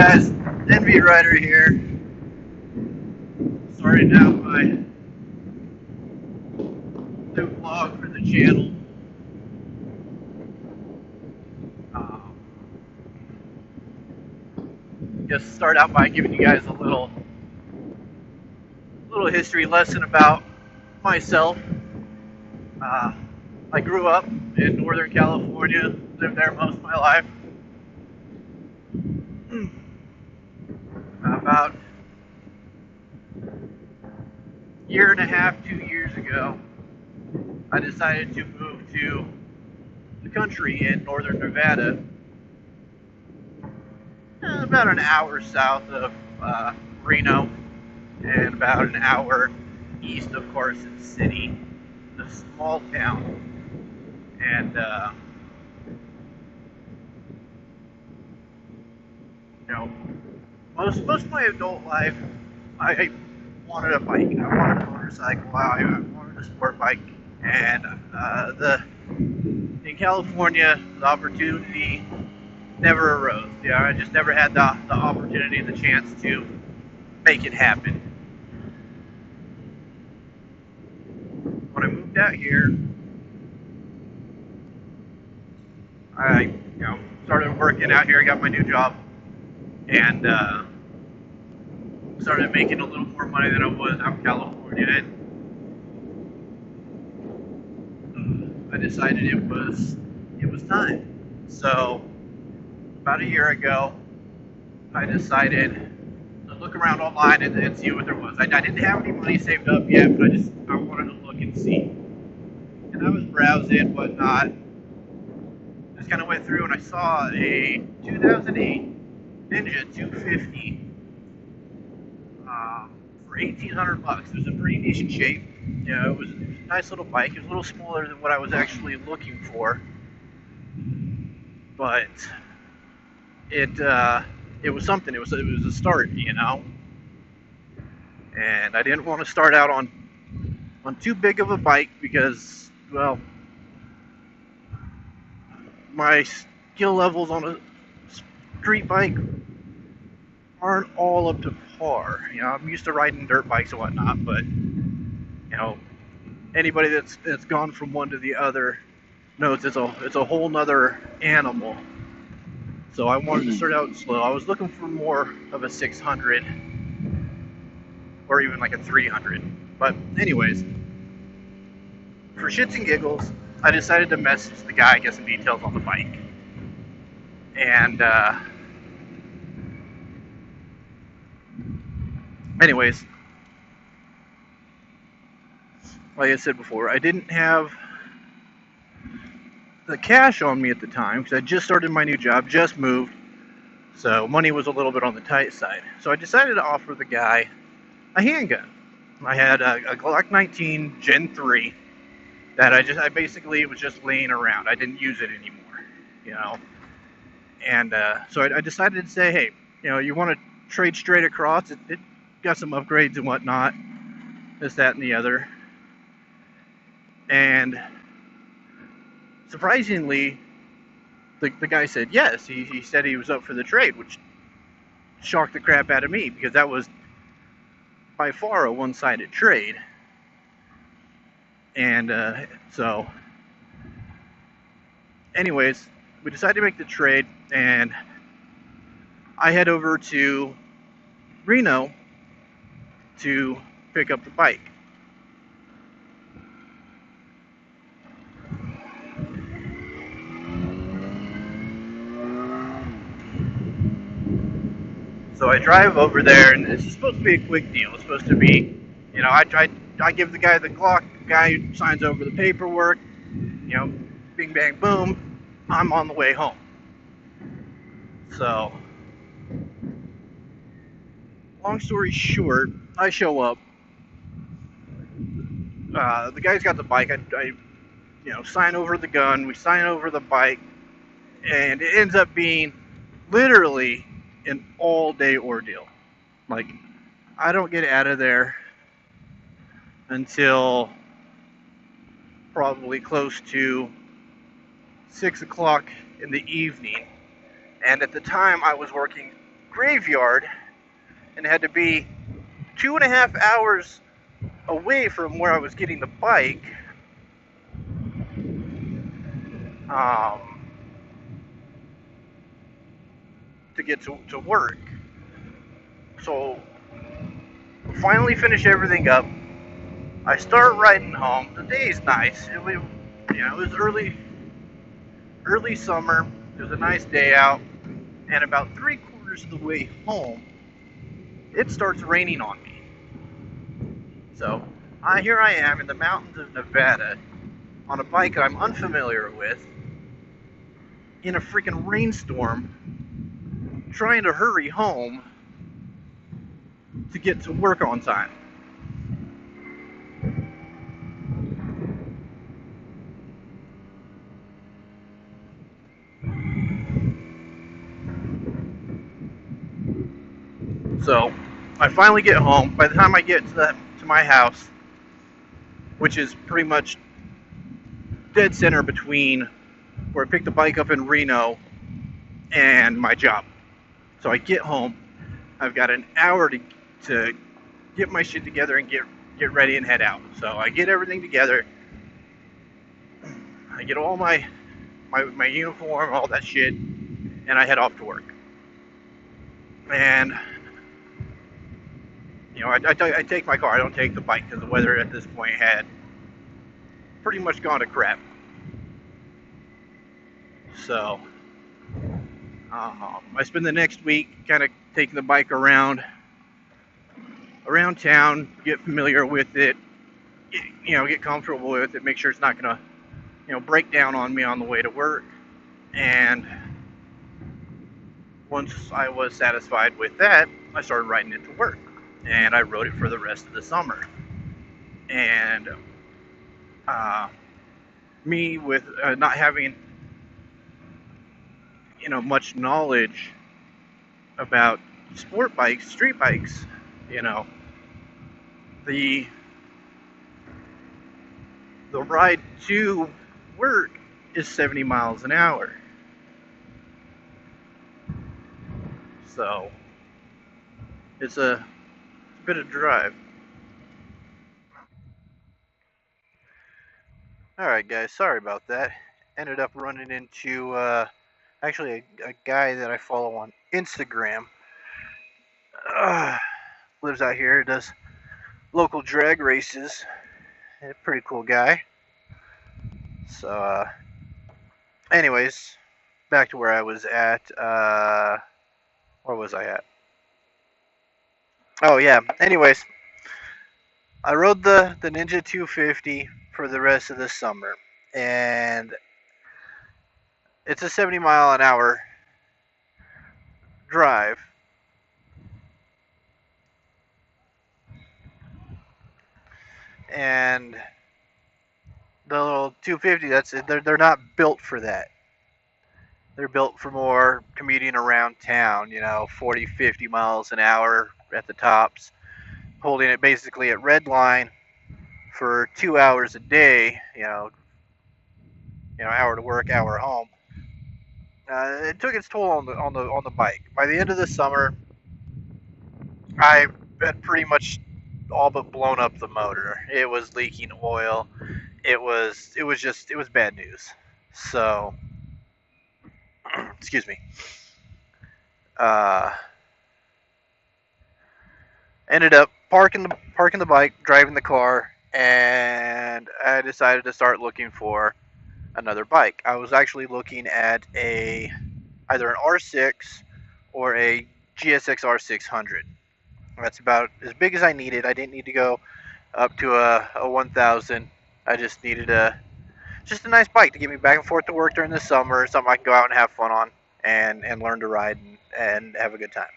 guys, Envy Rider here. Starting out my new vlog for the channel. Um, just start out by giving you guys a little history lesson about myself. Uh, I grew up in Northern California, lived there most of my life. About a year and a half, 2 years ago, I decided to move to the country in northern Nevada, about an hour south of Reno, and about an hour east of Carson City, a small town. And you know, most of my adult life, I wanted a bike. I wanted a motorcycle. I wanted a sport bike, and in California, the opportunity never arose. Yeah, I just never had the opportunity, the chance to make it happen. When I moved out here, I started working out here. I got my new job, and started making a little more money than I was out in California. And I decided it was time. So about a year ago, I decided to look around online and see what there was. I didn't have any money saved up yet, but I wanted to look and see. And I was browsing whatnot. Just kind of went through and I saw a 2008 Ninja 250 for $1,800. It was in pretty decent shape. It was a nice little bike. It was a little smaller than what I was actually looking for, but it was something. It was a start, And I didn't want to start out on too big of a bike because, well, my skill levels on a street bike aren't all up to par. I'm used to riding dirt bikes and whatnot, but anybody that's gone from one to the other knows it's a whole nother animal. So I wanted to start out slow. I was looking for more of a 600 or even like a 300. But anyways, for shits and giggles, I decided to message the guy, get some details on the bike. And anyways, like I said before, I didn't have the cash on me at the time because I just started my new job, just moved, so money was a little bit on the tight side. So I decided to offer the guy a handgun. I had a Glock 19 Gen 3 that I basically was just laying around. I didn't use it anymore, And so I decided to say, hey, you want to trade straight across? It got some upgrades and whatnot, this, that, and the other. And surprisingly, the guy said yes. He said he was up for the trade, which shocked the crap out of me because that was by far a one-sided trade. And so anyways, we decided to make the trade, and I head over to Reno to pick up the bike. So I drive over there, and it's supposed to be a quick deal. It's supposed to be, I give the guy the Glock, the guy signs over the paperwork, bing, bang, boom, I'm on the way home. So, long story short, I show up. The guy's got the bike. I sign over the gun. We sign over the bike, and it ends up being literally an all-day ordeal. Like, I don't get out of there until probably close to 6 o'clock in the evening. And at the time, I was working graveyard and had to be 2.5 hours away from where I was getting the bike. To get to work. So finally finish everything up. I start riding home. The day's nice. It was early summer. It was a nice day out, and about 3/4 of the way home, it starts raining on me. So here I am in the mountains of Nevada on a bike that I'm unfamiliar with, in a freaking rainstorm, trying to hurry home to get to work on time. So I finally get home. By the time I get to my house, which is pretty much dead center between where I picked the bike up in Reno and my job. So I get home. I've got an hour to get my shit together and get ready and head out. So I get everything together. I get all my uniform, all that shit, and I head off to work. And I take my car. I don't take the bike because the weather at this point had pretty much gone to crap. So I spend the next week kind of taking the bike around town, get familiar with it, get comfortable with it, make sure it's not gonna break down on me on the way to work. And once I was satisfied with that, I started riding it to work, and I rode it for the rest of the summer. And me with not having much knowledge about sport bikes, street bikes, the ride to work is 70 miles an hour. So it's a bit of drive. Alright guys, sorry about that. Ended up running into actually a guy that I follow on Instagram. Lives out here, does local drag races. A pretty cool guy. So anyways, back to where I was at. Where was I at? Oh yeah, anyways, I rode the Ninja 250 for the rest of the summer, and it's a 70 mile an hour drive. And the little 250, they're not built for that. They're built for more commuting around town, 40, 50 miles an hour at the tops, holding it basically at red line for 2 hours a day, hour to work, hour home. It took its toll on the bike. By the end of the summer, I had pretty much all but blown up the motor. It was leaking oil. It was bad news. So, excuse me. Ended up parking the bike, driving the car, and I decided to start looking for another bike. I was actually looking at either an R6 or a GSX R600. That's about as big as I needed. I didn't need to go up to a 1000. I just needed just a nice bike to get me back and forth to work during the summer, something I can go out and have fun on and learn to ride and have a good time.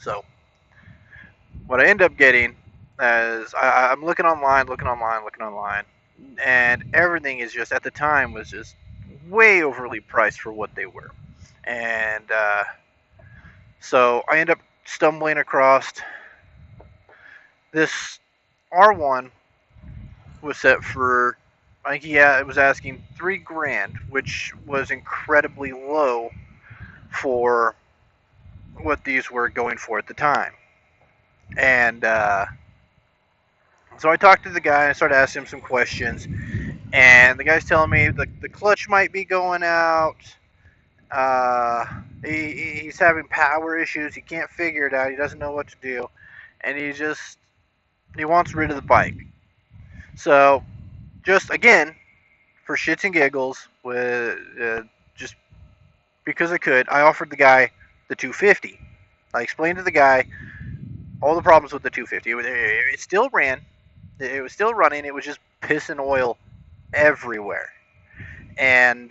So what I end up getting is I'm looking online, and everything is just, at the time, was just way overly priced for what they were. And so I end up stumbling across this R1. Was set for, I think, it was asking $3,000, which was incredibly low for what these were going for at the time. And so I talked to the guy and I started asking him some questions. And the guy's telling me the clutch might be going out. Uh, he's having power issues. He can't figure it out. He doesn't know what to do. And he wants rid of the bike. So, just again, for shits and giggles, with just because I could, I offered the guy the 250. I explained to the guy all the problems with the 250. It still ran. It was still running. It was just pissing oil everywhere. And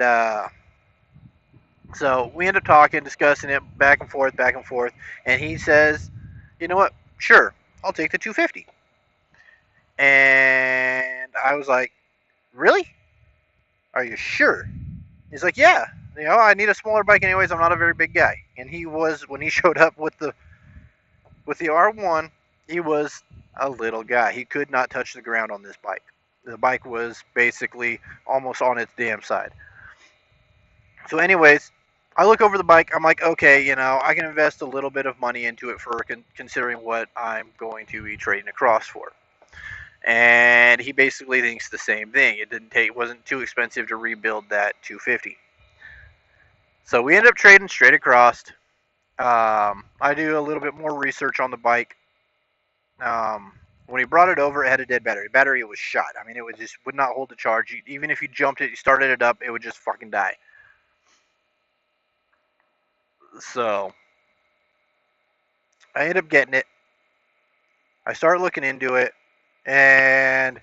so we ended up talking, discussing it back and forth, back and forth. And he says, you know what? Sure, I'll take the 250. And I was like, really? Are you sure? He's like, yeah. I need a smaller bike anyways. I'm not a very big guy. And he was, when he showed up with the R1, he was a little guy. He could not touch the ground on this bike. The bike was basically almost on its damn side. So anyways, I look over the bike. I'm like, okay, I can invest a little bit of money into it for considering what I'm going to be trading across for. And he basically thinks the same thing. It wasn't too expensive to rebuild that 250. So we end up trading straight across. I do a little bit more research on the bike. When he brought it over, it had a dead battery. Battery was shot. I mean, it would not hold the charge. Even if you jumped it, you started it up, it would just fucking die. So I ended up getting it. I started looking into it, and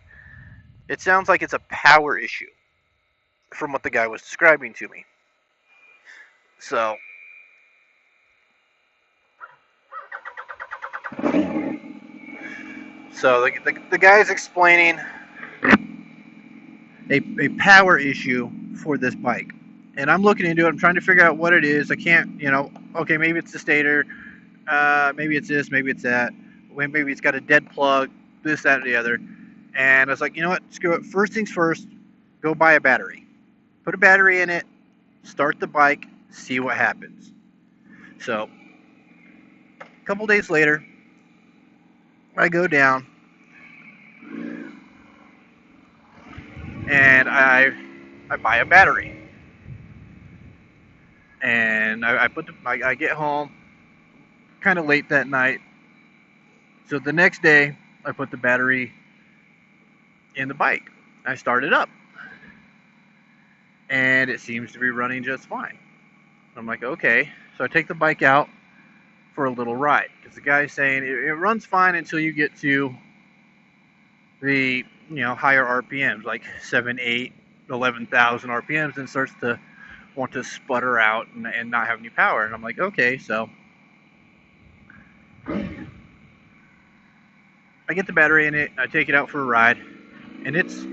it sounds like it's a power issue from what the guy was describing to me. So the guy's explaining a power issue for this bike. And I'm looking into it. I'm trying to figure out what it is. I can't, okay, maybe it's the stator. Maybe it's this, maybe it's that. Maybe it's got a dead plug, this, that, or the other. And I was like, you know what? Screw it. First things first, go buy a battery. Put a battery in it, start the bike, see what happens. So, a couple days later, I go down and I buy a battery. And I get home kind of late that night. So the next day, I put the battery in the bike. I start it up. And it seems to be running just fine. I'm like, okay. So I take the bike out for a little ride. Because the guy's saying it runs fine until you get to the higher RPMs, like 7, 8, 11,000 RPMs, and starts to want to sputter out and not have any power. And I'm like, okay, so I get the battery in it, I take it out for a ride, and it's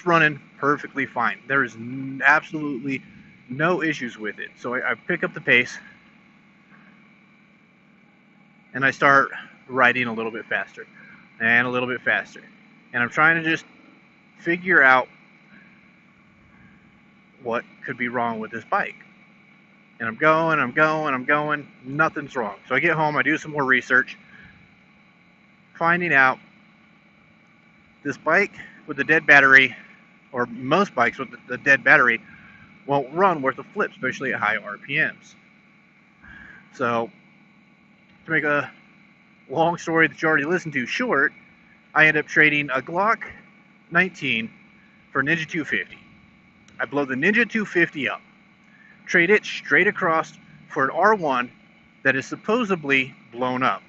running perfectly fine. There is absolutely no issues with it. So I pick up the pace and I start riding a little bit faster and a little bit faster. And I'm trying to just figure out what could be wrong with this bike. And I'm going, nothing's wrong. So I get home, I do some more research, finding out this bike with the dead battery, or most bikes with the dead battery, won't run worth a flip, especially at high RPMs. So, to make a long story that you already listened to short, I end up trading a Glock 19 for a Ninja 250. I blow the Ninja 250 up, trade it straight across for an R1 that is supposedly blown up.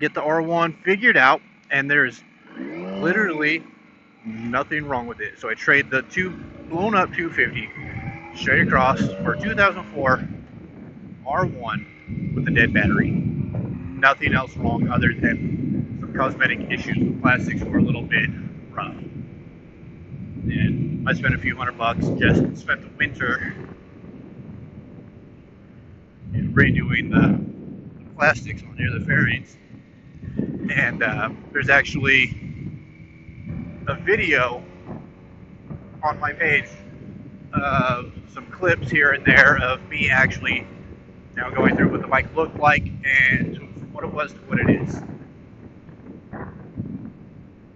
Get the R1 figured out, and there's literally nothing wrong with it. So I trade the blown up 250 straight across for a 2004 R1 with a dead battery. Nothing else wrong other than some cosmetic issues. The plastics were a little bit rough. And I spent a few $100, just spent the winter redoing the plastics on near the fairings. And there's actually a video on my page some clips here and there of me actually going through what the bike looked like and from what it was to what it is.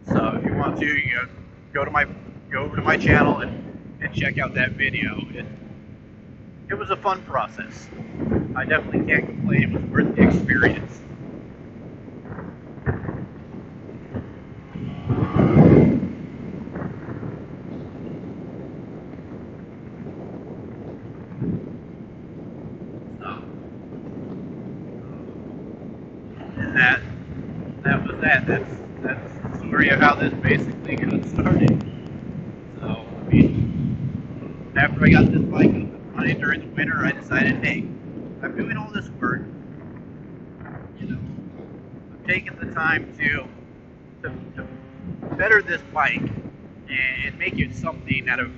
So if you want to, go over to my channel and check out that video. It was a fun process. I definitely can't complain. It was worth the experience. So, and that was that. That's the story of how this basically got started. So, I mean, after I got this bike up and running during the winter, I decided, hey, I'm doing all this work. I'm taking the time to better this bike and make it something out of,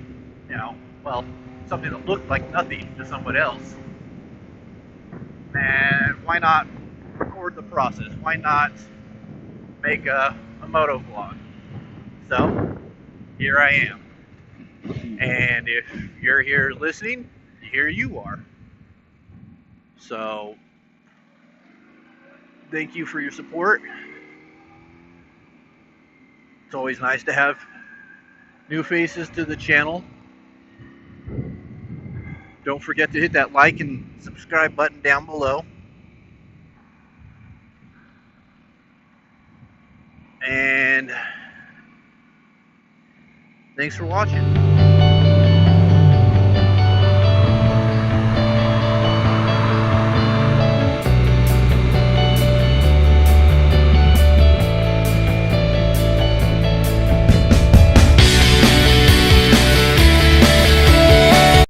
well, something that looked like nothing to someone else. And why not record the process? Why not make a moto vlog? So here I am. And if you're here listening, here you are. So thank you for your support. It's always nice to have new faces to the channel. Don't forget to hit that like and subscribe button down below. And thanks for watching.